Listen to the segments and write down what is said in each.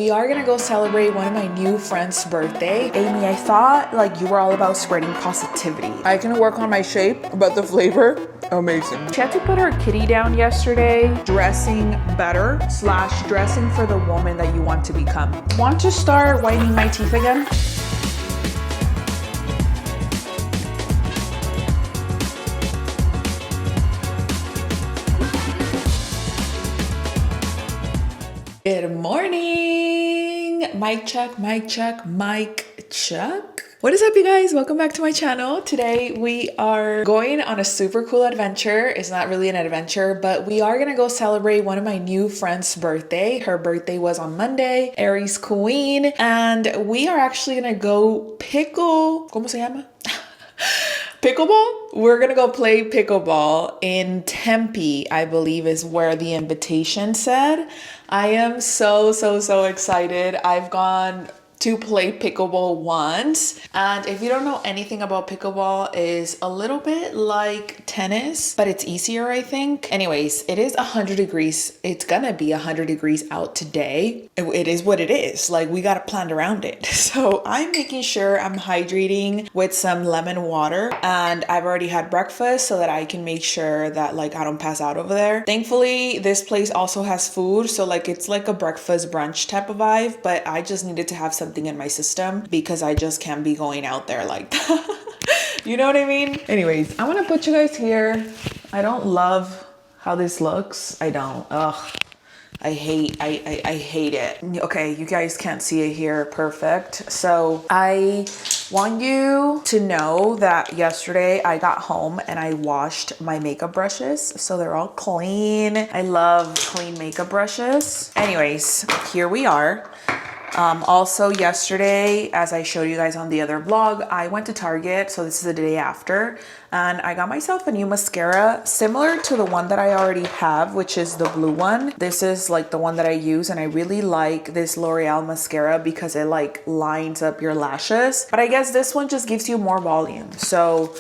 We are gonna go celebrate one of my new friends' birthday. Amy, I thought like you were all about spreading positivity. I can work on my shape, but the flavor, amazing. She had to put her kitty down yesterday, dressing better / dressing for the woman that you want to become. Want to start whitening my teeth again? Good morning. Mic check, mic check, mic check. What is up, you guys? Welcome back to my channel. Today we are going on a super cool adventure. It's not really an adventure, but we are gonna go celebrate one of my new friends' birthday. Her birthday was on Monday, Aries Queen, and we are actually gonna go ¿Cómo se llama? Pickleball? We're gonna go play pickleball in Tempe, I believe is where the invitation said. I am so excited. I've gone to play pickleball once, and if you don't know anything about pickleball, is a little bit like tennis, but it's easier, I think. Anyways, it is 100 degrees. It's gonna be 100 degrees out today. It is what it is. Like, we gotta plan around it. So I'm making sure I'm hydrating with some lemon water, and I've already had breakfast so that I can make sure that like I don't pass out over there. Thankfully, this place also has food, so like it's like a breakfast brunch type of vibe, but I just needed to have something in my system because I just can't be going out there like that. You know what I mean? Anyways, I want to put you guys here. I don't love how this looks. I don't. Ugh. I hate it. Okay, you guys can't see it here. Perfect. So I want you to know that yesterday I got home and I washed my makeup brushes. So they're all clean. I love clean makeup brushes. Anyways, here we are. Also yesterday, as I showed you guys on the other vlog, I went to Target, so this is the day after, and I got myself a new mascara similar to the one that I already have, which is the blue one. This is like the one that I use, and I really like this L'Oreal mascara because it like lines up your lashes, but I guess this one just gives you more volume. So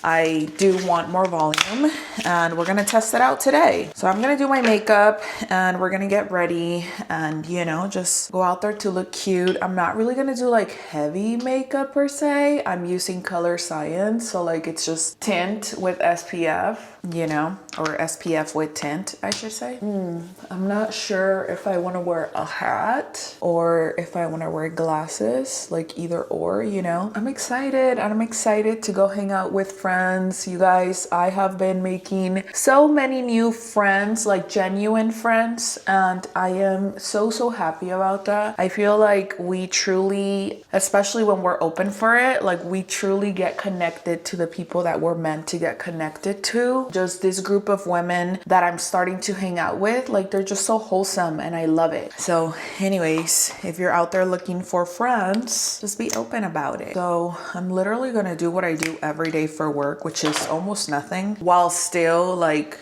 I do want more volume, and we're gonna test it out today. So I'm gonna do my makeup and we're gonna get ready and, you know, just go out there to look cute. I'm not really gonna do like heavy makeup per se. I'm using Color Science, so like it's just tint with SPF, you know, or SPF with tint, I should say. I'm not sure if I want to wear a hat or if I want to wear glasses, like either or, you know. I'm excited, and I'm excited to go hang out with friends. You guys, I have been making so many new friends, like genuine friends, and I am so happy about that. I feel like we truly, especially when we're open for it, like we truly get connected to the people that we're meant to get connected to. Just this group of women that I'm starting to hang out with, like they're just so wholesome and I love it. So anyways, if you're out there looking for friends, just be open about it. So I'm literally gonna do what I do every day for work, which is almost nothing, while still like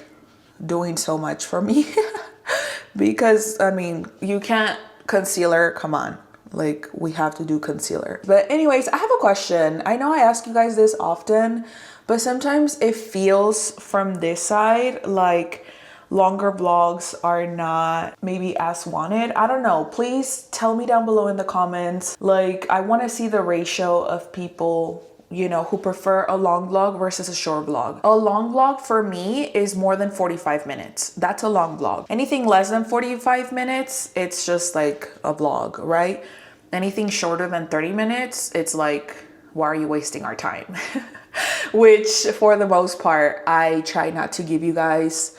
doing so much for me. Because I mean, you can't concealer, come on. Like, we have to do concealer. But anyways, I have a question. I know I ask you guys this often, but sometimes it feels from this side like longer vlogs are not maybe as wanted. I don't know. Please tell me down below in the comments. Like, I want to see the ratio of people, you know, who prefer a long vlog versus a short vlog. A long vlog for me is more than 45 minutes. That's a long vlog. Anything less than 45 minutes, it's just like a vlog, right? Anything shorter than 30 minutes, it's like, why are you wasting our time? Which for the most part, I try not to give you guys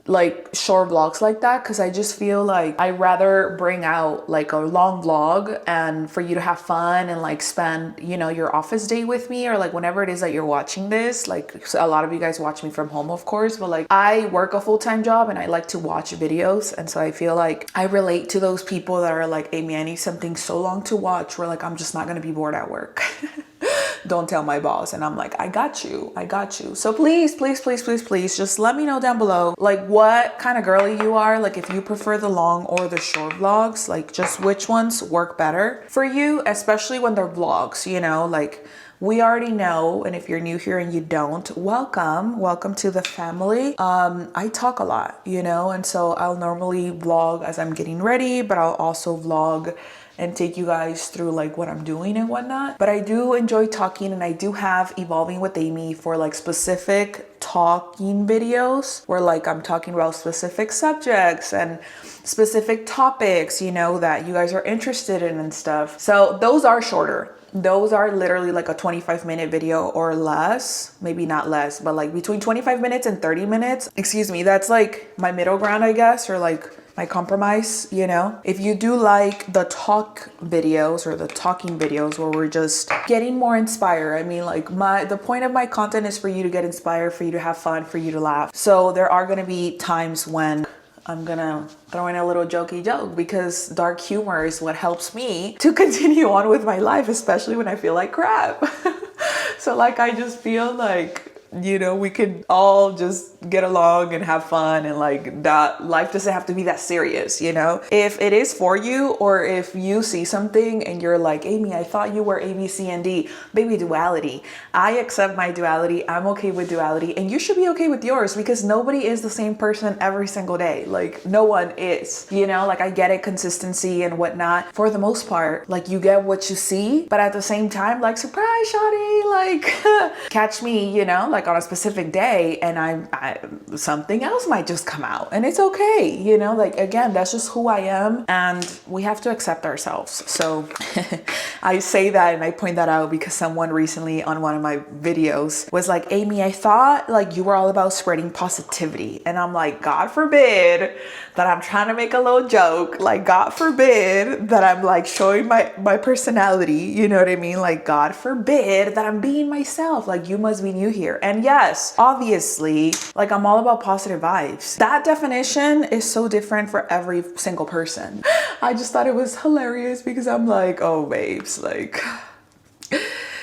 like short vlogs like that, because I just feel like I'd rather bring out like a long vlog and for you to have fun and like spend, you know, your office day with me, or like whenever it is that you're watching this. Like, so a lot of you guys watch me from home, of course, but like I work a full-time job and I like to watch videos, and so I feel like I relate to those people that are like, Amy, I need something so long to watch where like I'm just not gonna be bored at work. Don't tell my boss. And I'm like, I got you. So please just let me know down below like what kind of girly you are, like if you prefer the long or the short vlogs, like just which ones work better for you, especially when they're vlogs, you know, like we already know, and if you're new here and you don't, welcome to the family. I talk a lot, you know, and so I'll normally vlog as I'm getting ready, but I'll also vlog and take you guys through like what I'm doing and whatnot. But I do enjoy talking, and I do have Evolving with Amy for like specific talking videos where like I'm talking about specific subjects and specific topics, you know, that you guys are interested in and stuff. So those are shorter. Those are literally like a 25-minute video or less, maybe not less, but like between 25 minutes and 30 minutes. Excuse me, that's like my middle ground, I guess, or like my compromise, you know. If you do like the talk videos or the talking videos where we're just getting more inspired, I mean, like the point of my content is for you to get inspired, for you to have fun, for you to laugh. So there are gonna be times when I'm gonna throw in a little jokey joke, because dark humor is what helps me to continue on with my life, especially when I feel like crap. So like, I just feel like, you know, we could all just get along and have fun, and like that life doesn't have to be that serious, you know. If it is for you, or if you see something and you're like, Amy, I thought you were A, B, C, and D, baby, duality. I accept my duality. I'm okay with duality, and you should be okay with yours, because nobody is the same person every single day. Like, no one is, you know. Like, I get it, consistency and whatnot. For the most part, like, you get what you see, but at the same time, like, surprise, shawty, like catch me, you know, like on a specific day, and I something else might just come out, and it's okay, you know. Like, again, that's just who I am, and we have to accept ourselves. So I say that and I point that out because someone recently on one of my videos was like, Amy, I thought like you were all about spreading positivity. And I'm like, God forbid that I'm trying to make a little joke. Like, God forbid that I'm like showing my personality, you know what I mean? Like, God forbid that I'm being myself. Like, you must be new here. And yes, obviously, like, I'm all about positive vibes. That definition is so different for every single person. I just thought it was hilarious because I'm like, oh, babes, like,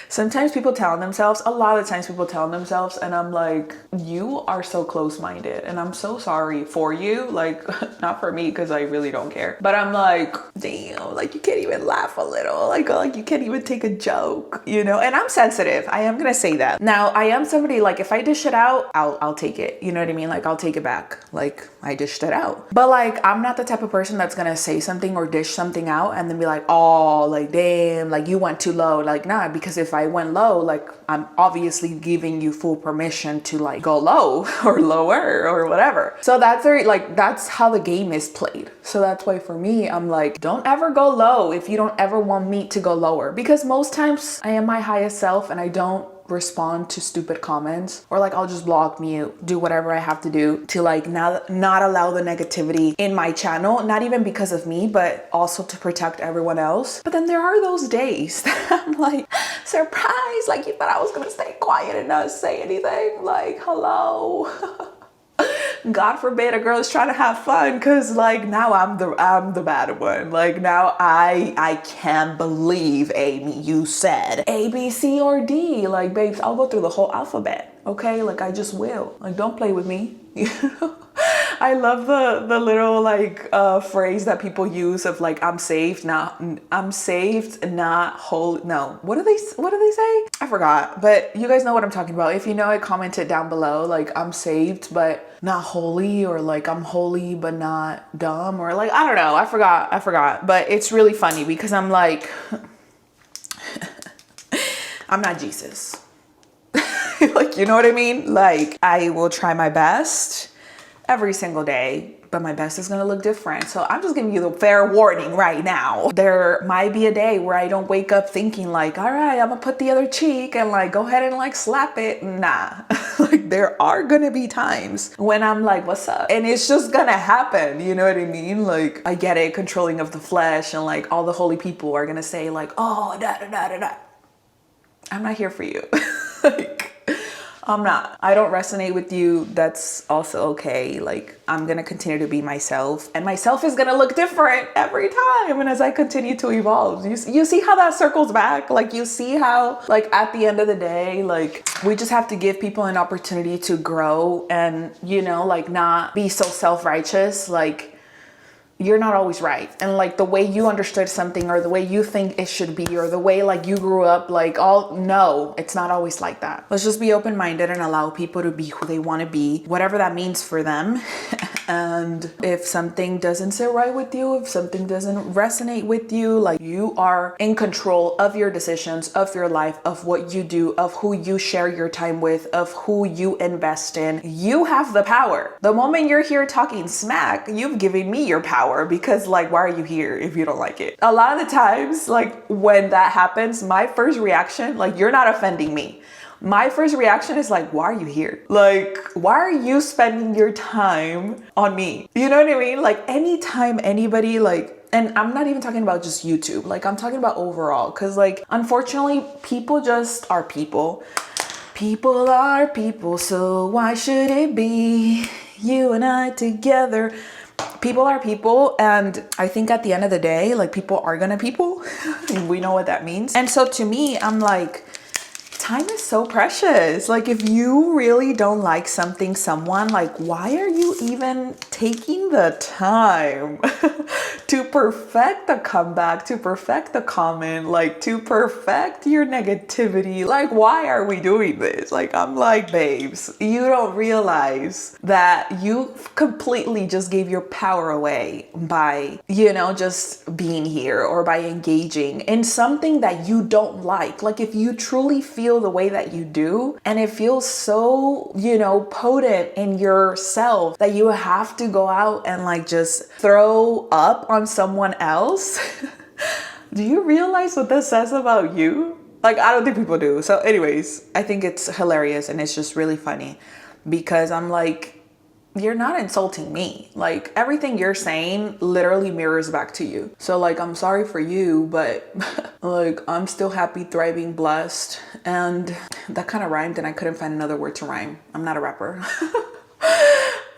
sometimes people tell themselves, a lot of times people tell themselves, and I'm like, you are so close-minded, and I'm so sorry for you. Like, not for me, because I really don't care. But I'm like, damn, like, you can't even laugh a little. Like you can't even take a joke, you know? And I'm sensitive. I am gonna say that. Now, I am somebody, like, if I dish it out, I'll take it. You know what I mean? Like, I'll take it back. Like, I dished it out. But like, I'm not the type of person that's gonna say something or dish something out and then be like, oh, like, damn, like, you went too low. Like, nah, because if I went low, like, I'm obviously giving you full permission to like go low or lower or whatever. So that's very, like, that's how the game is played. So that's why for me, I'm like, don't ever go low if you don't ever want me to go lower, because most times I am my highest self and I don't respond to stupid comments, or like, I'll just block, mute, do whatever I have to do to like not allow the negativity in my channel, not even because of me, but also to protect everyone else. But then there are those days that I'm like, surprise, like, you thought I was gonna stay quiet and not say anything? Like, hello. God forbid a girl is trying to have fun, because like, now I'm the bad one. Like, now I can't believe, Amy, you said A, B, C, or D. Like, babes, I'll go through the whole alphabet, okay? Like, I just will. Like, don't play with me. You know? I love the little like phrase that people use of like, I'm saved, not holy. No, what do they say? I forgot, but you guys know what I'm talking about. If you know it, comment it down below. Like, I'm saved but not holy, or like, I'm holy but not dumb, or like, I don't know, I forgot. But it's really funny because I'm like, I'm not Jesus. Like, you know what I mean? Like, I will try my best every single day, but my best is gonna look different. So I'm just giving you the fair warning right now. There might be a day where I don't wake up thinking like, all right, I'm gonna put the other cheek and like go ahead and like slap it. Nah. Like, there are gonna be times when I'm like, what's up? And it's just gonna happen. You know what I mean? Like, I get it, controlling of the flesh, and like all the holy people are gonna say like, oh, da da da da da. I'm not here for you. Like, I'm not. I don't resonate with you. That's also okay. Like, I'm gonna continue to be myself, and myself is gonna look different every time. And as I continue to evolve, you see how that circles back? Like, you see how, like, at the end of the day, like, we just have to give people an opportunity to grow and, you know, like, not be so self-righteous. Like, you're not always right. And like the way you understood something or the way you think it should be or the way like you grew up, like no, it's not always like that. Let's just be open-minded and allow people to be who they want to be, whatever that means for them. And if something doesn't sit right with you, if something doesn't resonate with you, like you are in control of your decisions, of your life, of what you do, of who you share your time with, of who you invest in. You have the power. The moment you're here talking smack, you've given me your power, because like, why are you here if you don't like it? A lot of the times, like when that happens, my first reaction, like you're not offending me. My first reaction is like, why are you here? Like, why are you spending your time on me? You know what I mean? Like anytime anybody like, and I'm not even talking about just YouTube, like I'm talking about overall. Cause like, unfortunately, people just are people. People are people, so why should it be you and I together? People are people, and I think at the end of the day, like people are gonna people. We know what that means. And so to me, I'm like, time is so precious. Like if you really don't like something, someone, like why are you even taking the time to perfect the comeback, to perfect the comment, like to perfect your negativity? Like why are we doing this? Like I'm like, babes, you don't realize that you completely just gave your power away by, you know, just being here or by engaging in something that you don't like. Like if you truly feel the way that you do and it feels so, you know, potent in yourself that you have to go out and like just throw up on someone else. Do you realize what that says about you? Like I don't think people do. So anyways, I think it's hilarious and it's just really funny because I'm like, you're not insulting me. Like everything you're saying literally mirrors back to you. So like, I'm sorry for you, but like, I'm still happy, thriving, blessed. And that kind of rhymed and I couldn't find another word to rhyme. I'm not a rapper.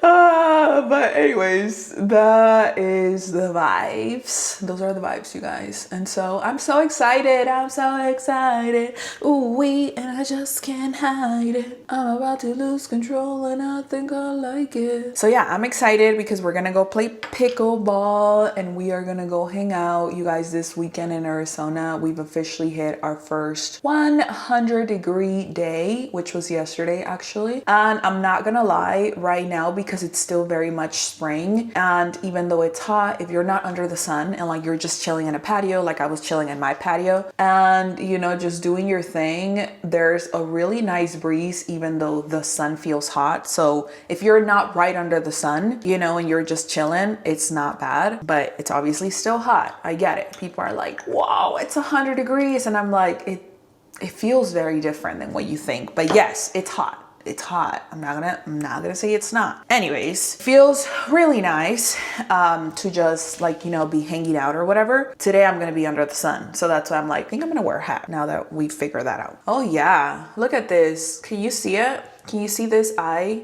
But anyways, that is the vibes. Those are the vibes, you guys. And so I'm so excited. I'm so excited. Ooh wee, and I just can't hide it. I'm about to lose control and I think I like it. So yeah, I'm excited because we're gonna go play pickleball and we are gonna go hang out. You guys, this weekend in Arizona, we've officially hit our first 100-degree day, which was yesterday actually. And I'm not gonna lie right now because it's still very much spring, and even though it's hot, if you're not under the sun and like you're just chilling in a patio, like I was chilling in my patio and you know just doing your thing, there's a really nice breeze even though the sun feels hot. So if you're not right under the sun, you know, and you're just chilling, it's not bad, but it's obviously still hot. I get it. People are like, wow, it's 100 degrees, and I'm like, it feels very different than what you think. But yes, it's hot. It's hot. I'm not gonna say it's not. Anyways, feels really nice to just like, you know, be hanging out or whatever. Today I'm gonna be under the sun, so that's why I'm like, I think I'm gonna wear a hat now that we figure that out. Oh yeah, look at this. Can you see it? Can you see this eye?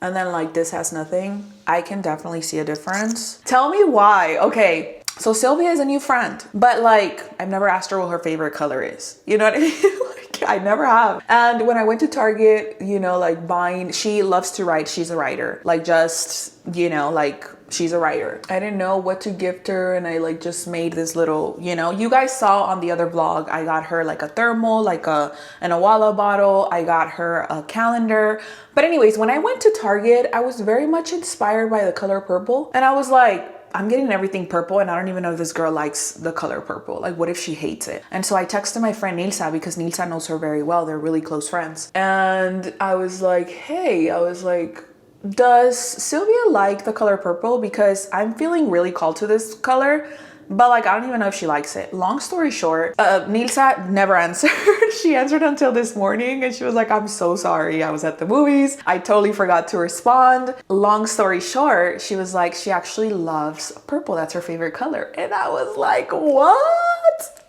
And then like this has nothing. I can definitely see a difference. Tell me why. Okay, so Sylvia is a new friend, but like I've never asked her what her favorite color is. You know what I mean? I never have. And when I went to Target, you know, like buying, she loves to write. She's a writer. Like just, you know, like she's a writer. I didn't know what to gift her. And I like just made this little, you know, you guys saw on the other vlog, I got her like a thermal, like an Awala bottle. I got her a calendar. But anyways, when I went to Target, I was very much inspired by the color purple. And I was like, I'm getting everything purple and I don't even know if this girl likes the color purple. Like what if she hates it? And so I texted my friend Nilsa because Nilsa knows her very well. They're really close friends. And I was like, hey, does Sylvia like the color purple? Because I'm feeling really called to this color, but like, I don't even know if she likes it. Long story short, Nilsa never answered. She answered until this morning and she was like, I'm so sorry. I was at the movies. I totally forgot to respond. Long story short, she was like, she actually loves purple. That's her favorite color. And I was like, what?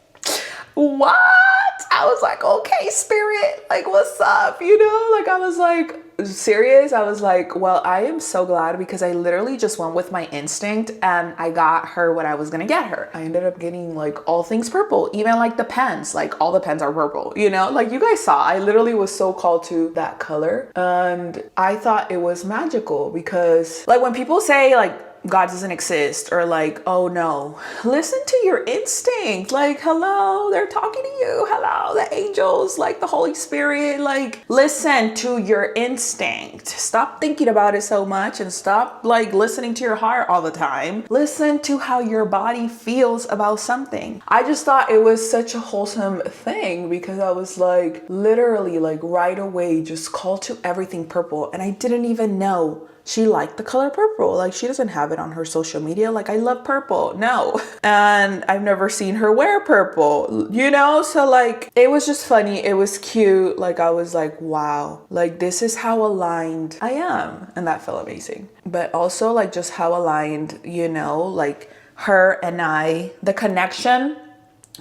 I was like, okay, spirit, like what's up? You know, like I was like, serious. I was like, well, I am so glad because I literally just went with my instinct and I got her what I was gonna get her. I ended up getting like all things purple, even like the pens, like all the pens are purple, you know, like you guys saw, I literally was so called to that color and I thought it was magical because like when people say like, God doesn't exist, or like, oh no, listen to your instinct. Like, hello, they're talking to you. Hello, the angels, like the Holy Spirit. Like, listen to your instinct. Stop thinking about it so much and stop like listening to your heart all the time. Listen to how your body feels about something. I just thought it was such a wholesome thing because I was like, literally, like right away, just call to everything purple. And I didn't even know she liked the color purple. Like, she doesn't have it on her social media. Like, I love purple. No. And I've never seen her wear purple, you know? So like, it was just funny. It was cute. Like, I was like, wow, like this is how aligned I am. And that felt amazing. But also like just how aligned, you know, like her and I, the connection,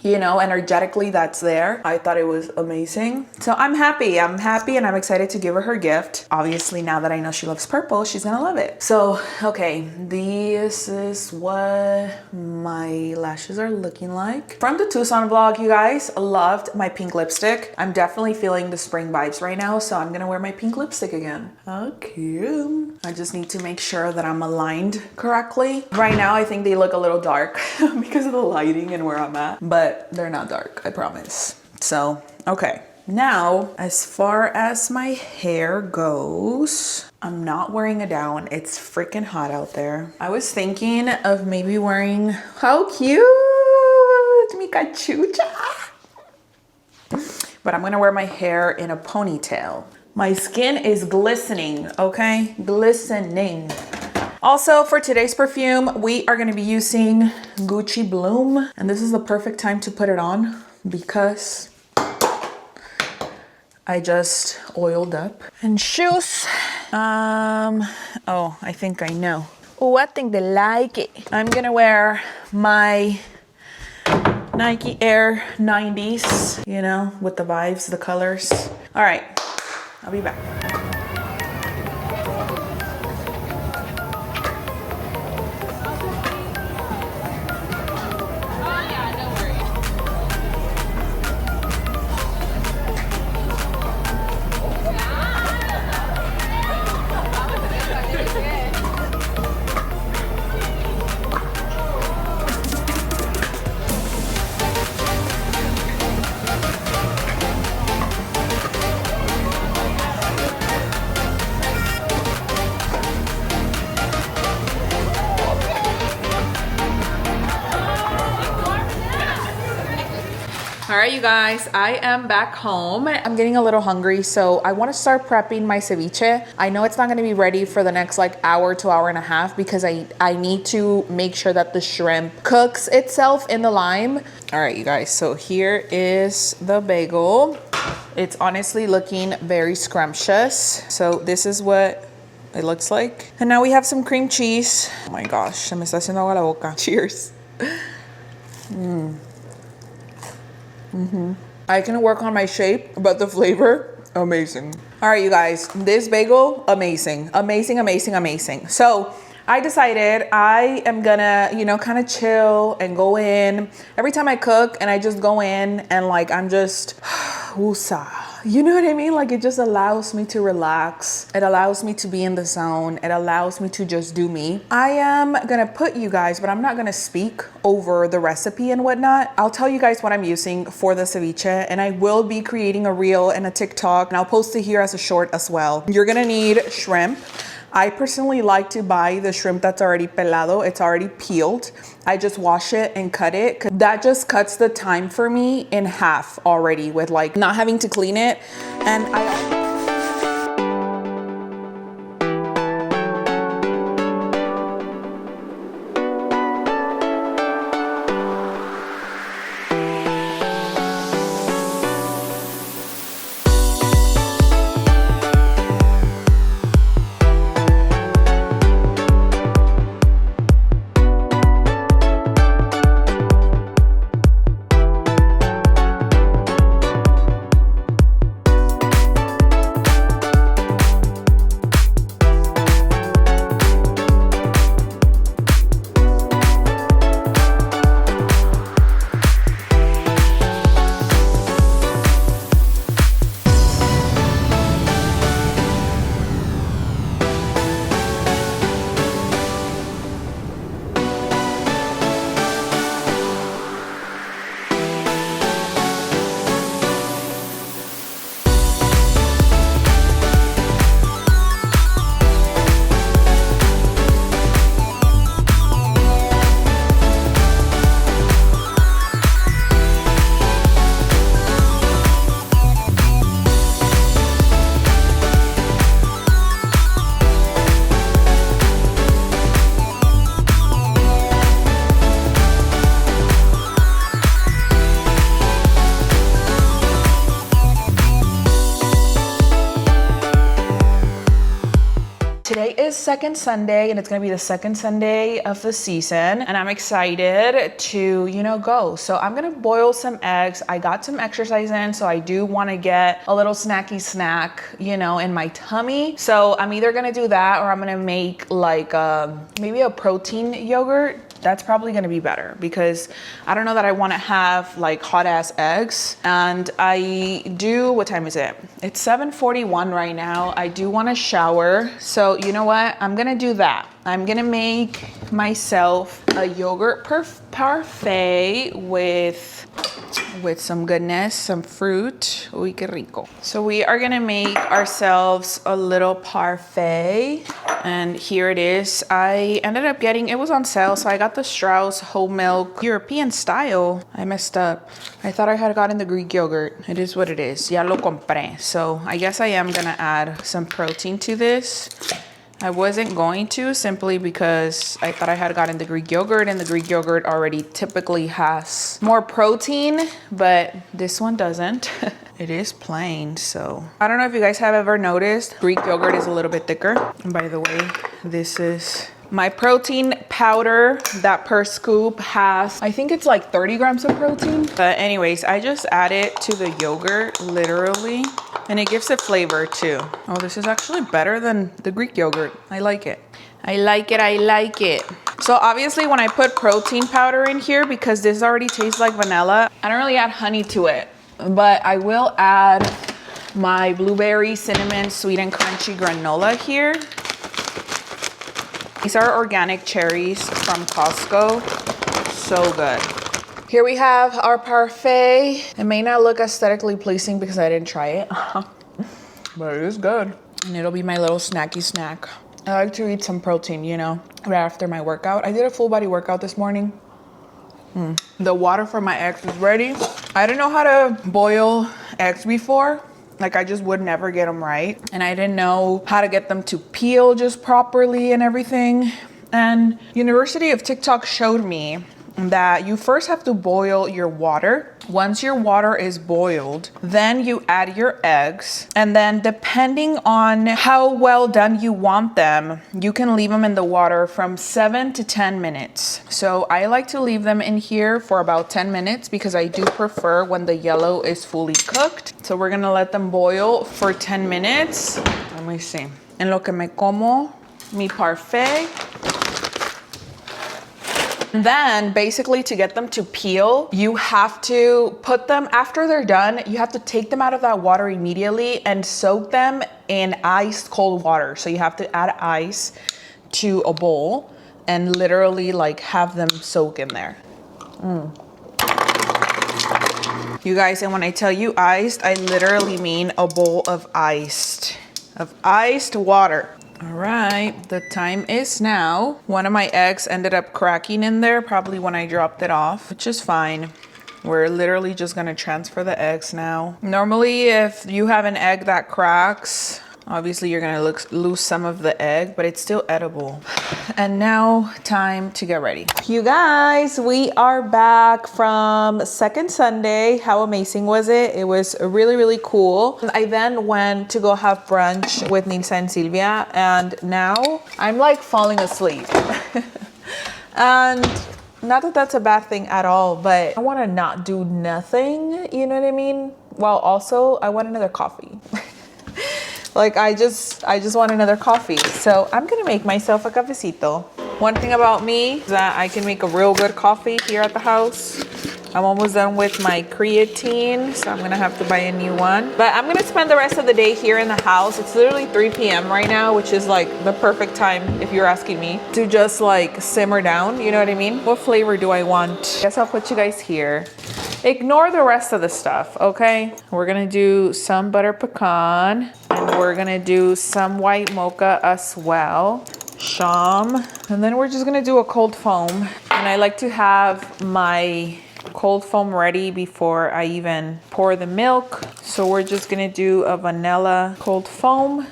you know, energetically that's there. I thought it was amazing. So I'm happy and I'm excited to give her gift. Obviously, now that I know she loves purple, she's gonna love it. So, okay, this is what my lashes are looking like. From the Tucson vlog, you guys, loved my pink lipstick. I'm definitely feeling the spring vibes right now, so I'm gonna wear my pink lipstick again. How cute. I just need to make sure that I'm aligned correctly. Right now, I think they look a little dark because of the lighting and where I'm at, but they're not dark, I promise. So, okay. Now, as far as my hair goes, I'm not wearing a down. It's freaking hot out there. I was thinking of maybe wearing, how cute, mi cachucha. But I'm gonna wear my hair in a ponytail. My skin is glistening, okay? Glistening. Also, for today's perfume, we are gonna be using Gucci Bloom. And this is the perfect time to put it on because I just oiled up. And shoes, oh, I think I know. Oh, I think they like it. I'm gonna wear my Nike Air 90s, you know, with the vibes, the colors. All right, I'll be back. All right, you guys, I am back home. I'm getting a little hungry, so I want to start prepping my ceviche. I know it's not going to be ready for the next like hour to hour and a half because I need to make sure that the shrimp cooks itself in the lime. All right, you guys, so here is the bagel. It's honestly looking very scrumptious. So this is what it looks like. And now we have some cream cheese. Oh my gosh, se me está haciendo agua la boca. Cheers. I can work on my shape, but the flavor, amazing. All right, you guys, this bagel, amazing, amazing, amazing, amazing. So I decided I am gonna, you know, kind of chill and go in every time I cook, and I just go in and like, I'm just, woosah. You know what I mean? Like, it just allows me to relax. It allows me to be in the zone. It allows me to just do me. I am gonna put you guys, but I'm not gonna speak over the recipe and whatnot. I'll tell you guys what I'm using for the ceviche, and I will be creating a reel and a TikTok, and I'll post it here as a short as well. You're gonna need shrimp. I personally like to buy the shrimp that's already pelado. It's already peeled. I just wash it and cut it. That just cuts the time for me in half already with like not having to clean it. And I is second Sunday, and it's gonna be the second Sunday of the season, and I'm excited to, you know, go. So I'm gonna boil some eggs. I got some exercise in, so I do wanna get a little snacky snack, you know, in my tummy. So I'm either gonna do that or I'm gonna make like maybe a protein yogurt. That's probably gonna be better because I don't know that I wanna have like hot ass eggs. And I do, what time is it? It's 7:41 right now. I do wanna shower. So you know what? I'm gonna do that. I'm gonna make myself a yogurt parfait with some goodness, some fruit. Uy, qué rico. So we are gonna make ourselves a little parfait. And here it is. I ended up getting, it was on sale, so I got the Strauss whole milk European style. I messed up. I thought I had gotten the Greek yogurt. It is what it is. Ya lo compré. So I guess I am gonna add some protein to this. I wasn't going to, simply because I thought I had gotten the Greek yogurt, and the Greek yogurt already typically has more protein, but this one doesn't. It is plain, so. I don't know if you guys have ever noticed, Greek yogurt is a little bit thicker. And by the way, this is my protein powder that per scoop has, I think it's like 30 grams of protein. But anyways, I just add it to the yogurt, literally. And it gives it flavor too. Oh, this is actually better than the Greek yogurt. I like it. I like it, I like it. So obviously when I put protein powder in here, because this already tastes like vanilla, I don't really add honey to it, but I will add my blueberry cinnamon sweet and crunchy granola here. These are organic cherries from Costco. So good. Here we have our parfait. It may not look aesthetically pleasing because I didn't try it, but it is good. And it'll be my little snacky snack. I like to eat some protein, you know, right after my workout. I did a full body workout this morning. The water for my eggs is ready. I didn't know how to boil eggs before. Like I just would never get them right. And I didn't know how to get them to peel just properly and everything. And University of TikTok showed me that you first have to boil your water. Once your water is boiled, then you add your eggs. And then depending on how well done you want them, you can leave them in the water from 7 to 10 minutes. So I like to leave them in here for about 10 minutes because I do prefer when the yellow is fully cooked. So we're gonna let them boil for 10 minutes. Let me see. En lo que me como mi parfait. Then basically to get them to peel, you have to put them, after they're done, you have to take them out of that water immediately and soak them in ice cold water. So you have to add ice to a bowl and literally like have them soak in there. You guys, and when I tell you iced, I literally mean a bowl of iced water. All right, the time is now. One of my eggs ended up cracking in there, probably when I dropped it off, which is fine. We're literally just gonna transfer the eggs now. Normally, if you have an egg that cracks, obviously you're gonna lose some of the egg, but it's still edible. And now, time to get ready. You guys, we are back from second Sunday. How amazing was it? It was really, really cool. I then went to go have brunch with Nilsa and Silvia, and now I'm like falling asleep. And not that that's a bad thing at all, but I wanna not do nothing, you know what I mean? While also, I want another coffee. Like I just want another coffee. So I'm gonna make myself a cafecito. One thing about me is that I can make a real good coffee here at the house. I'm almost done with my creatine, so I'm gonna have to buy a new one. But I'm gonna spend the rest of the day here in the house. It's literally 3 p.m. right now, which is like the perfect time, if you're asking me, to just like simmer down, you know what I mean? What flavor do I want? Guess I'll put you guys here. Ignore the rest of the stuff, okay? We're gonna do some butter pecan, and we're gonna do some white mocha as well. Sham. And then we're just gonna do a cold foam. And I like to have my cold foam ready before I even pour the milk. So we're just gonna do a vanilla cold foam.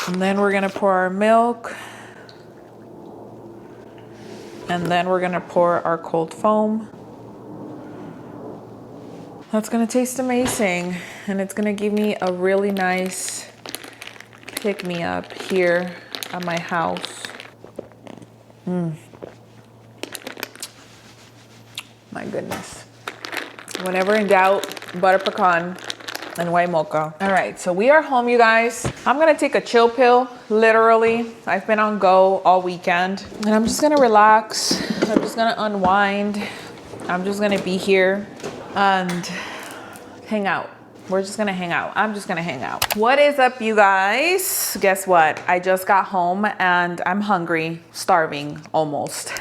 And then we're gonna pour our milk. And then we're gonna pour our cold foam. That's gonna taste amazing, and it's gonna give me a really nice pick me up here at my house. My goodness. Whenever in doubt, butter pecan and white mocha. All right, so we are home, you guys. I'm gonna take a chill pill, literally. I've been on go all weekend, and I'm just gonna relax. I'm just gonna unwind. I'm just gonna be here and hang out. We're just gonna hang out. I'm just gonna hang out. What is up, you guys? Guess what? I just got home and I'm hungry, starving almost.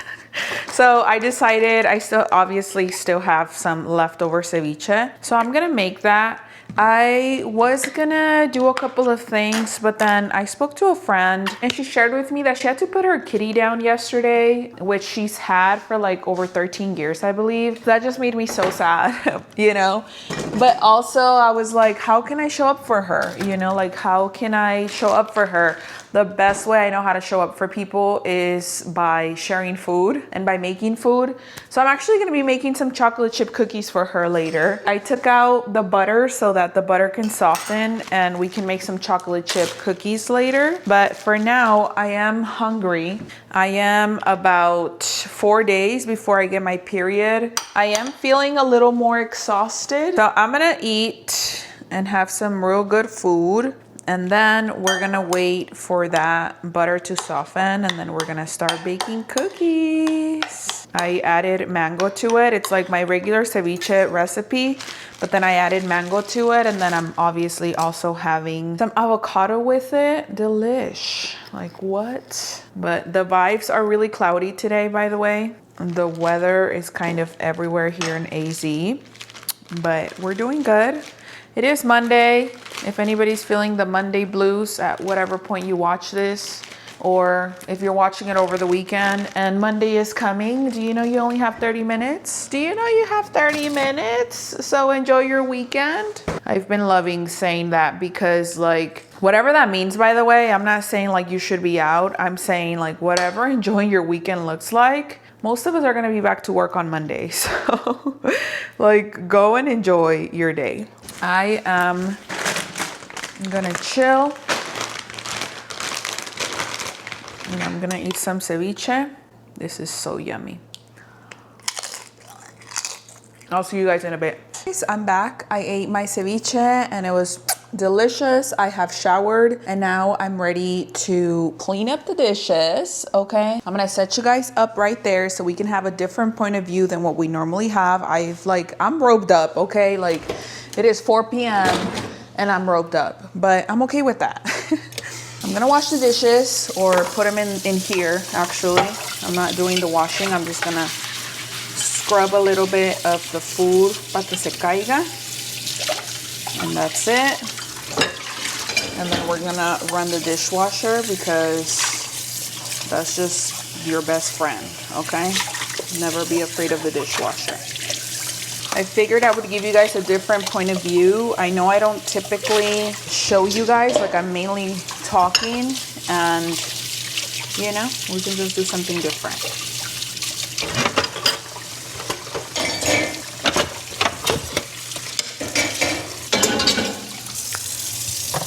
So I decided I obviously still have some leftover ceviche. So I'm gonna make that. I was gonna do a couple of things, but then I spoke to a friend and she shared with me that she had to put her kitty down yesterday, which she's had for like over 13 years, I believe. That just made me so sad, you know? But also I was like, how can I show up for her? You know, like how can I show up for her? The best way I know how to show up for people is by sharing food and by making food. So I'm actually gonna be making some chocolate chip cookies for her later. I took out the butter so that the butter can soften and we can make some chocolate chip cookies later. But for now, I am hungry. I am about 4 days before I get my period. I am feeling a little more exhausted. So I'm gonna eat and have some real good food. And then we're gonna wait for that butter to soften and then we're gonna start baking cookies. I added mango to it. It's like my regular ceviche recipe, but then I added mango to it and then I'm obviously also having some avocado with it. Delish. Like what? But the vibes are really cloudy today, by the way. The weather is kind of everywhere here in AZ, but we're doing good. It is Monday. If anybody's feeling the Monday blues at whatever point you watch this, or if you're watching it over the weekend and Monday is coming, do you know you only have 30 minutes? Do you know you have 30 minutes? So enjoy your weekend. I've been loving saying that because like, whatever that means, by the way, I'm not saying like you should be out. I'm saying like whatever enjoying your weekend looks like. Most of us are gonna be back to work on Monday. So like go and enjoy your day. I am gonna chill and I'm gonna eat some ceviche. This is so yummy. I'll see you guys in a bit. I'm back. I ate my ceviche and it was delicious. I have showered and now I'm ready to clean up the dishes. Okay, I'm gonna set you guys up right there so we can have a different point of view than what we normally have. I'm roped up. Okay, like it is 4 p.m. and I'm roped up, but I'm okay with that. I'm gonna wash the dishes or put them in here. Actually, I'm not doing the washing. I'm just gonna scrub a little bit of the food para que se caiga, and that's it. And then we're gonna run the dishwasher because that's just your best friend, okay? Never be afraid of the dishwasher. I figured I would give you guys a different point of view. I know I don't typically show you guys, like I'm mainly talking, and you know, we can just do something different.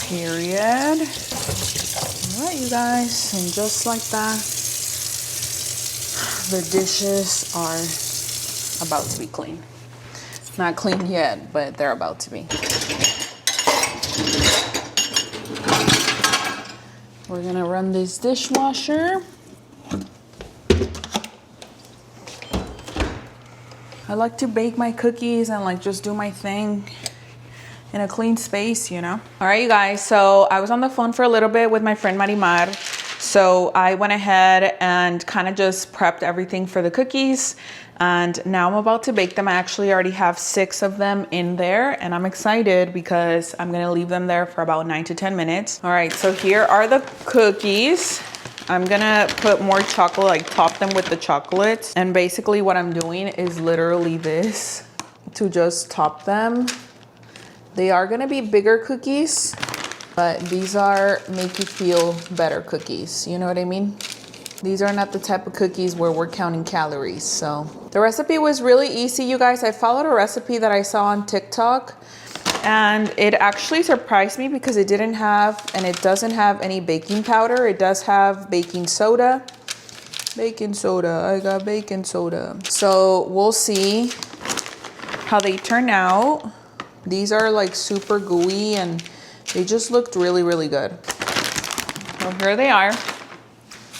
Period. All right, you guys, and just like that, the dishes are about to be clean. Not clean yet, but they're about to be. We're gonna run this dishwasher. I like to bake my cookies and like just do my thing in a clean space, you know? All right, you guys, so I was on the phone for a little bit with my friend Marimar. So I went ahead and kind of just prepped everything for the cookies. And now I'm about to bake them. I actually already have 6 of them in there and I'm excited because I'm gonna leave them there for about 9 to 10 minutes. All right, so here are the cookies. I'm gonna put more chocolate, like top them with the chocolate. And basically what I'm doing is literally this to just top them. They are gonna be bigger cookies, but these are make you feel better cookies. You know what I mean? These are not the type of cookies where we're counting calories. So the recipe was really easy, you guys. I followed a recipe that I saw on TikTok And it actually surprised me because it didn't have, and it doesn't have any baking powder. It does have baking soda. Baking soda, I got baking soda. So we'll see how they turn out. These are like super gooey and they just looked really, really good. So here they are.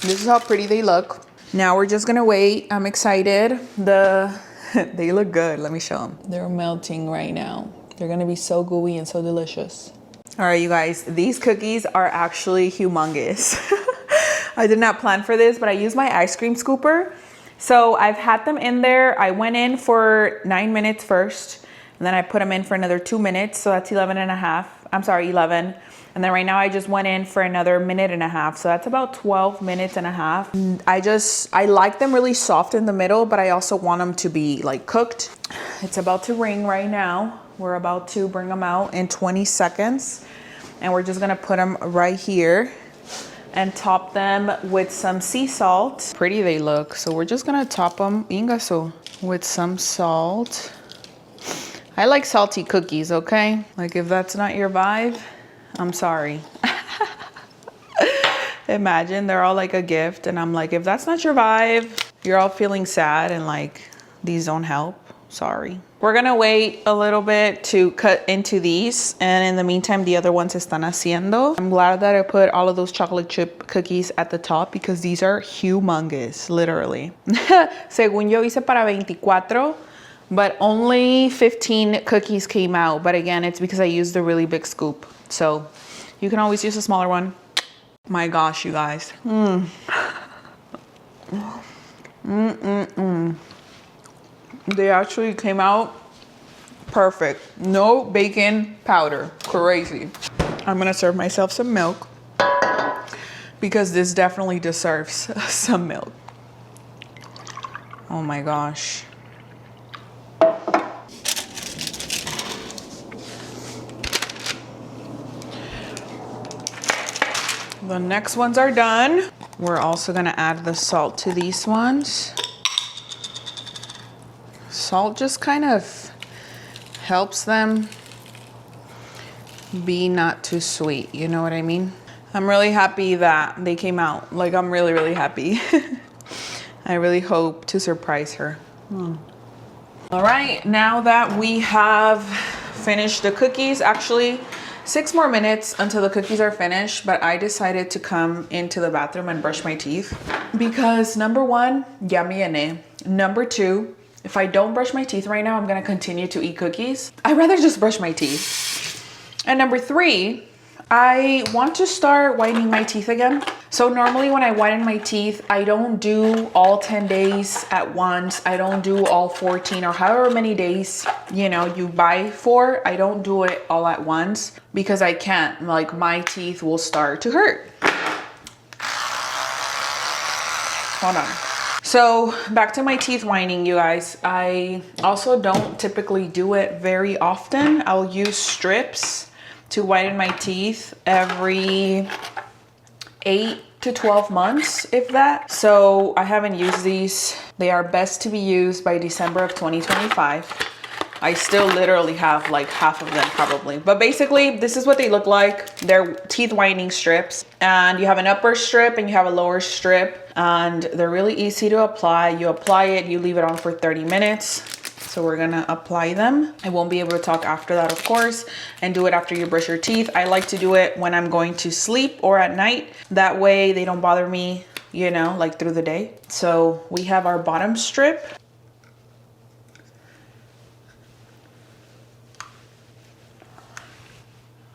This is how pretty they look. Now we're just gonna wait. I'm excited. They look good. Let me show them. They're melting right now. They're gonna be so gooey and so delicious. All right, you guys, these cookies are actually humongous. I did not plan for this, but I used my ice cream scooper. So I've had them in there. I went in for 9 minutes first, and then I put them in for another 2 minutes. So that's 11 and a half. I'm sorry, 11. And then right now I just went in for another minute and a half. So that's about 12 minutes and a half. I like them really soft in the middle, but I also want them to be like cooked. It's about to ring right now. We're about to bring them out in 20 seconds. And we're just gonna put them right here and top them with some sea salt. Pretty they look. So we're just gonna top them ingaso with some salt. I like salty cookies, okay? Like if that's not your vibe, I'm sorry. Imagine they're all like a gift and I'm like, if that's not your vibe, you're all feeling sad and like these don't help, sorry. We're gonna wait a little bit to cut into these, and in the meantime, the other ones están haciendo. I'm glad that I put all of those chocolate chip cookies at the top because these are humongous, literally. Según yo hice para 24, but only 15 cookies came out. But again, it's because I used the really big scoop. So you can always use a smaller one. My gosh, you guys. They actually came out perfect. No baking powder. Crazy. I'm gonna serve myself some milk because this definitely deserves some milk. Oh my gosh. The next ones are done. We're also gonna add the salt to these ones. Salt just kind of helps them be not too sweet, you know what I mean? I'm really happy that they came out. Like, I'm really, really happy. I really hope to surprise her. All right, now that we have finished the cookies, actually 6 more minutes until the cookies are finished, but I decided to come into the bathroom and brush my teeth because number 1, ya me llené. Number 2, if I don't brush my teeth right now, I'm gonna continue to eat cookies. I'd rather just brush my teeth. And number 3, I want to start whitening my teeth again. So normally when I whiten my teeth, I don't do all 10 days at once. I don't do all 14 or however many days, you know, you buy for. I don't do it all at once because I can't. Like, my teeth will start to hurt. Hold on. So back to my teeth whitening, you guys. I also don't typically do it very often. I'll use strips to whiten my teeth every 8 to 12 months, if that. So I haven't used these. They are best to be used by December of 2025. I still literally have like half of them probably. But basically, this is what they look like. They're teeth whitening strips. And you have an upper strip and you have a lower strip. And they're really easy to apply. You apply it, you leave it on for 30 minutes. So we're gonna apply them. I won't be able to talk after that, of course, and do it after you brush your teeth. I like to do it when I'm going to sleep or at night. That way they don't bother me, you know, like through the day. So we have our bottom strip.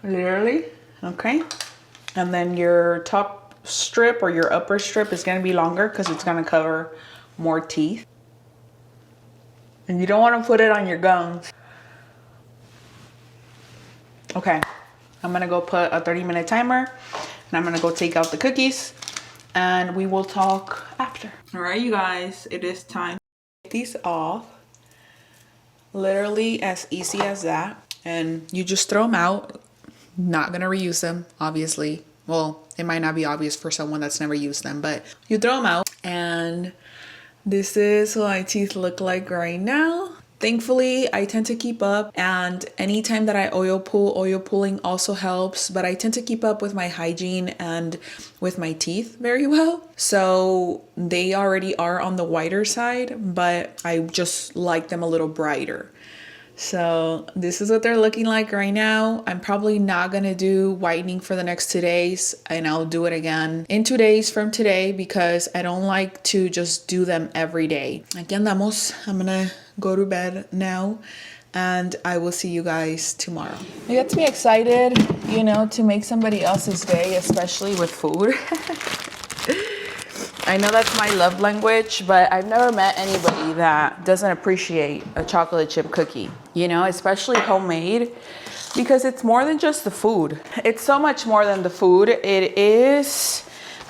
Literally, okay. And then your top strip or your upper strip is gonna be longer because it's gonna cover more teeth. And you don't want to put it on your gums. Okay, I'm gonna go put a 30-minute timer and I'm gonna go take out the cookies and we will talk after. All right, you guys, it is time to take these off. Literally as easy as that. And you just throw them out. Not gonna reuse them, obviously. Well, it might not be obvious for someone that's never used them, but you throw them out. And this is what my teeth look like right now. Thankfully, I tend to keep up, and anytime that I oil pulling also helps, but I tend to keep up with my hygiene and with my teeth very well. So they already are on the whiter side, but I just like them a little brighter. So this is what they're looking like right now. I'm probably not gonna do whitening for the next 2 days, and I'll do it again in 2 days from today because I don't like to just do them every day. Aquí andamos. I'm gonna go to bed now, and I will see you guys tomorrow. It gets me excited, you know, to make somebody else's day, especially with food. I know that's my love language, but I've never met anybody that doesn't appreciate a chocolate chip cookie, you know, especially homemade, because it's more than just the food. It's so much more than the food. It is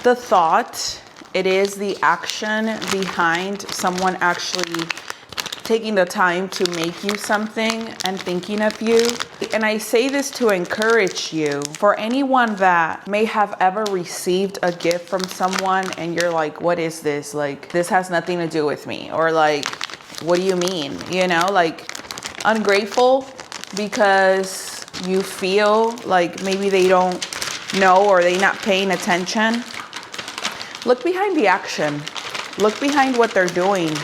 the thought, it is the action behind someone actually taking the time to make you something and thinking of you. And I say this to encourage you, for anyone that may have ever received a gift from someone and you're like, what is this? Like, this has nothing to do with me. Or like, what do you mean? You know, like ungrateful because you feel like maybe they don't know or they're not paying attention. Look behind the action. Look behind what they're doing.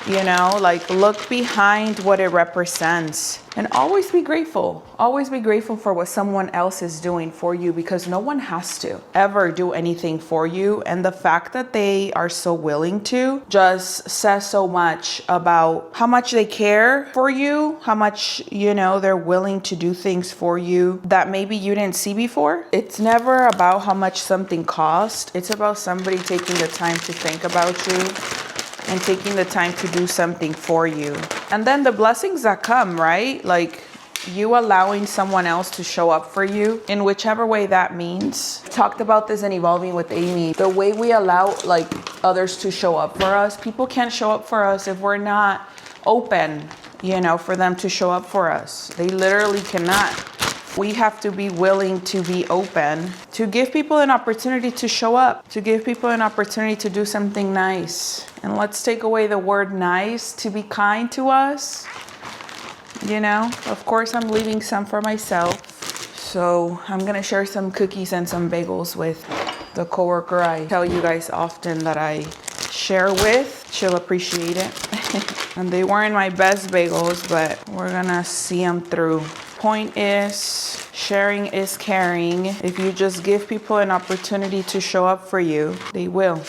You know, like look behind what it represents and always be grateful. Always be grateful for what someone else is doing for you, because no one has to ever do anything for you. And the fact that they are so willing to just says so much about how much they care for you, how much, you know, they're willing to do things for you that maybe you didn't see before. It's never about how much something costs. It's about somebody taking the time to think about you and taking the time to do something for you. And then the blessings that come, right? Like you allowing someone else to show up for you in whichever way that means. Talked about this in Evolving with Amy. The way we allow like others to show up for us. People can't show up for us if we're not open, you know, for them to show up for us. They literally cannot. We have to be willing to be open, to give people an opportunity to show up, to give people an opportunity to do something nice. And let's take away the word nice, to be kind to us. You know, of course, I'm leaving some for myself. So I'm going to share some cookies and some bagels with the coworker I tell you guys often that I share with. She'll appreciate it. And they weren't my best bagels, but we're going to see them through. Point is, sharing is caring. If you just give people an opportunity to show up for you, they will.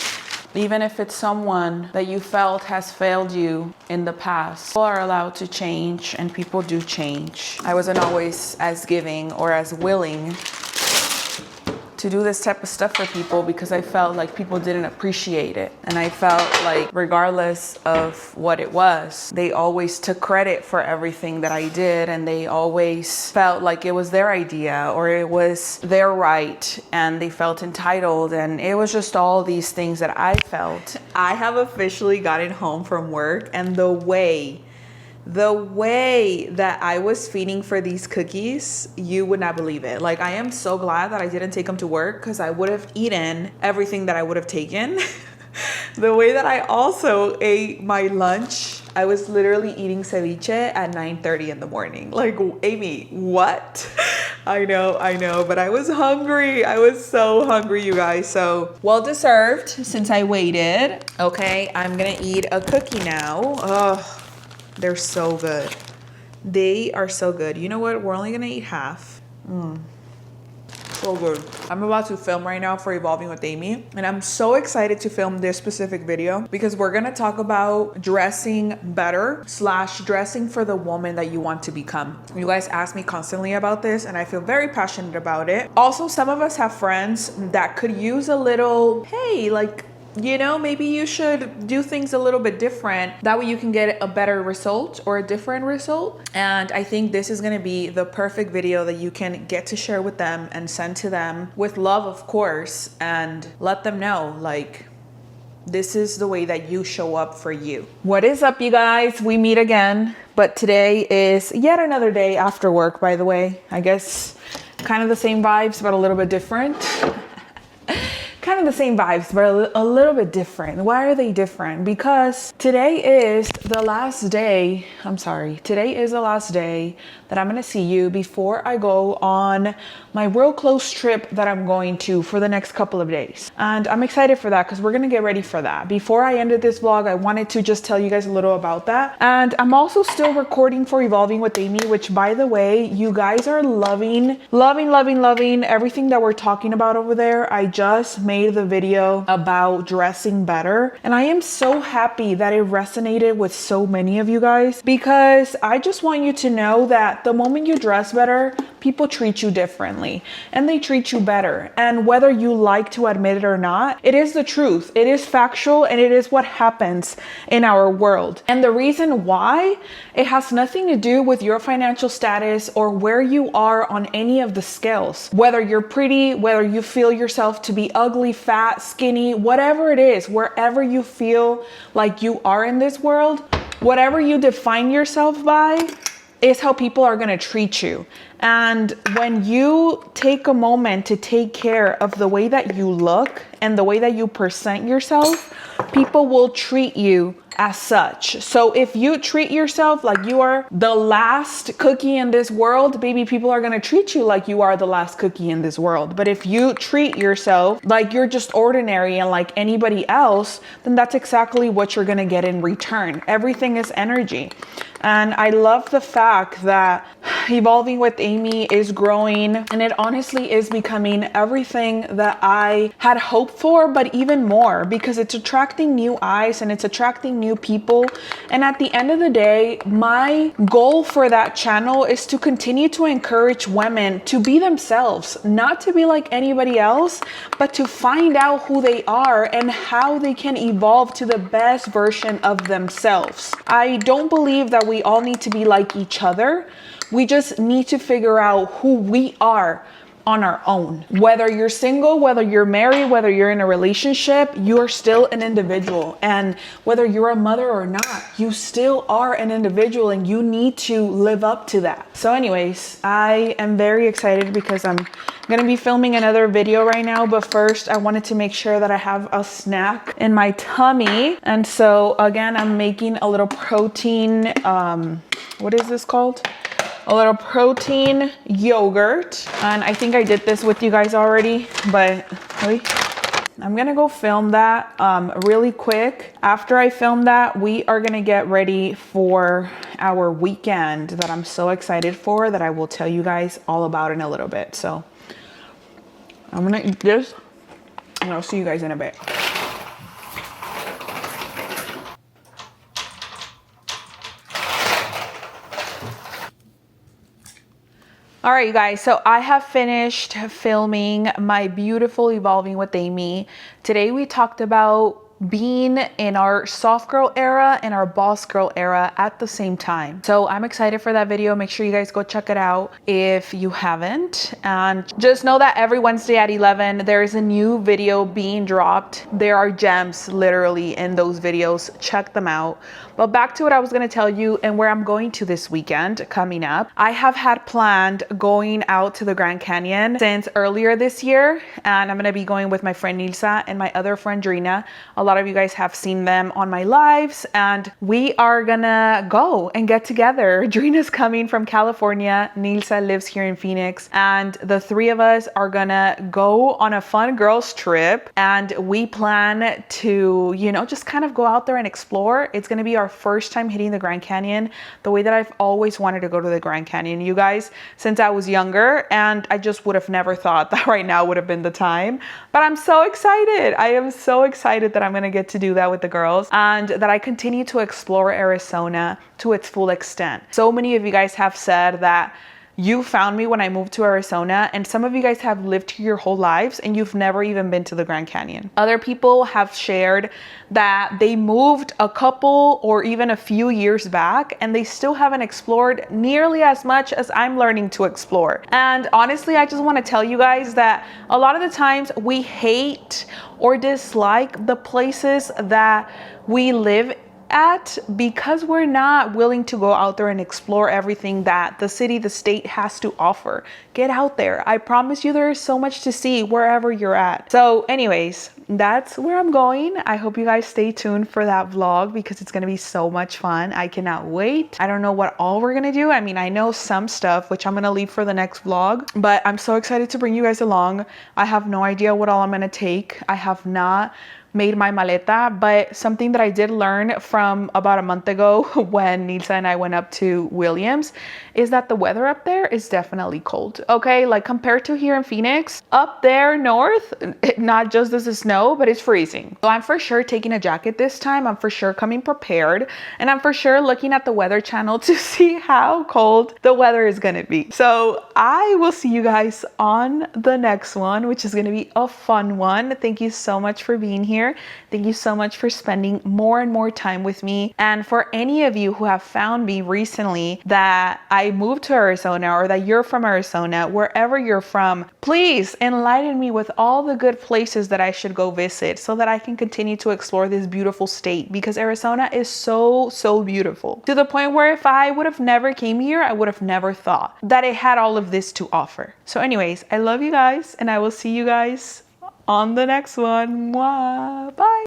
Even if it's someone that you felt has failed you in the past. People are allowed to change, and people do change. I wasn't always as giving or as willing to do this type of stuff for people because I felt like people didn't appreciate it. And I felt like regardless of what it was, they always took credit for everything that I did, and they always felt like it was their idea or it was their right, and they felt entitled, and it was just all these things that I felt. I have officially gotten home from work, and the way that I was feeding for these cookies, you would not believe it. Like, I am so glad that I didn't take them to work because I would have eaten everything that I would have taken. The way that I also ate my lunch, I was literally eating ceviche at 9:30 in the morning. Like, Amy, what? I know, but I was hungry. I was so hungry, you guys. So well deserved since I waited. Okay, I'm gonna eat a cookie now. Oh, they're so good. They are so good. You know what? We're only gonna eat half. So good. I'm about to film right now for Evolving with Amy, and I'm so excited to film this specific video because we're gonna talk about dressing better / dressing for the woman that you want to become. You guys ask me constantly about this, and I feel very passionate about it. Also, some of us have friends that could use a little, hey, like, you know, maybe you should do things a little bit different. That way you can get a better result or a different result. And I think this is going to be the perfect video that you can get to share with them and send to them with love, of course, and let them know, like, this is the way that you show up for you. What is up, you guys? We meet again, but today is yet another day after work, by the way. I guess kind of the same vibes, but a little bit different. Kind of of the same vibes, but a little bit different. Why are they different? Because today is the last day, today is the last day that I'm gonna see you before I go on my real close trip that I'm going to for the next couple of days. And I'm excited for that because we're gonna get ready for that. Before I ended this vlog, I wanted to just tell you guys a little about that. And I'm also still recording for Evolving with Amy, which, by the way, you guys are loving everything that we're talking about over there. I just made the video about dressing better, and I am so happy that it resonated with so many of you guys, because I just want you to know that the moment you dress better, people treat you differently and they treat you better. And whether you like to admit it or not, it is the truth. It is factual, and it is what happens in our world. And the reason why, it has nothing to do with your financial status or where you are on any of the scales. Whether you're pretty, whether you feel yourself to be ugly, fat, skinny, whatever it is, wherever you feel like you are in this world, whatever you define yourself by is how people are gonna treat you. And when you take a moment to take care of the way that you look and the way that you present yourself, people will treat you as such. So if you treat yourself like you are the last cookie in this world, baby, people are gonna treat you like you are the last cookie in this world. But if you treat yourself like you're just ordinary and like anybody else, then that's exactly what you're gonna get in return. Everything is energy. And I love the fact that Evolving with Amy is growing, and it honestly is becoming everything that I had hoped for, but even more, because it's attracting new eyes and it's attracting new people. And at the end of the day, my goal for that channel is to continue to encourage women to be themselves, not to be like anybody else, but to find out who they are and how they can evolve to the best version of themselves. I don't believe that we all need to be like each other. We just need to figure out who we are on our own. Whether you're single, whether you're married, whether you're in a relationship, you're still an individual. And whether you're a mother or not, you still are an individual, and you need to live up to that. So anyways, I am very excited because I'm gonna be filming another video right now, but first I wanted to make sure that I have a snack in my tummy. And so again, I'm making a little protein, what is this called? A little protein yogurt. And I think I did this with you guys already, but I'm gonna go film that really quick. After I film that, we are gonna get ready for our weekend that I'm so excited for, that I will tell you guys all about in a little bit. So I'm gonna eat this and I'll see you guys in a bit. All right, you guys, so I have finished filming my beautiful Evolving with Amy. Today we talked about being in our soft girl era and our boss girl era at the same time. So I'm excited for that video. Make sure you guys go check it out if you haven't. And just know that every Wednesday at 11, there is a new video being dropped. There are gems literally in those videos. Check them out. But back to what I was gonna tell you and where I'm going to this weekend coming up. I have had planned going out to the Grand Canyon since earlier this year. And I'm gonna be going with my friend Nilsa and my other friend Drina. A lot of you guys have seen them on my lives, and we are gonna go and get together. Drina's coming from California. Nilsa lives here in Phoenix, and the three of us are gonna go on a fun girls trip. And we plan to, you know, just kind of go out there and explore. It's gonna be our first time hitting the Grand Canyon the way that I've always wanted to go to the Grand Canyon, you guys, since I was younger. And I just would have never thought that right now would have been the time. But I'm so excited. I am so excited that I'm gonna get to do that with the girls, and that I continue to explore Arizona to its full extent. So many of you guys have said that you found me when I moved to Arizona, and some of you guys have lived here your whole lives and you've never even been to the Grand Canyon. Other people have shared that they moved a couple or even a few years back and they still haven't explored nearly as much as I'm learning to explore. And honestly, I just want to tell you guys that a lot of the times we hate or dislike the places that we live at, because we're not willing to go out there and explore everything that the city, the state has to offer. Get out there. I promise you there is so much to see wherever you're at. So anyways, that's where I'm going. I hope you guys stay tuned for that vlog because it's gonna be so much fun. I cannot wait. I don't know what all we're gonna do. I mean, I know some stuff, which I'm gonna leave for the next vlog, but I'm so excited to bring you guys along. I have no idea what all I'm gonna take. I have not made my maleta, but something that I did learn from about a month ago when Nilsa and I went up to Williams is that the weather up there is definitely cold. Okay, like compared to here in Phoenix, up there north, not just as the snow, but it's freezing. So I'm for sure taking a jacket this time. I'm for sure coming prepared, and I'm for sure looking at the weather channel to see how cold the weather is gonna be. So I will see you guys on the next one, which is gonna be a fun one. Thank you so much for being here. Thank you so much for spending more and more time with me. And for any of you who have found me recently that I moved to Arizona or that you're from Arizona, wherever you're from, please enlighten me with all the good places that I should go visit so that I can continue to explore this beautiful state, because Arizona is so, so beautiful, to the point where if I would have never came here, I would have never thought that it had all of this to offer. So anyways, I love you guys, and I will see you guys on the next one. Mwah. Bye.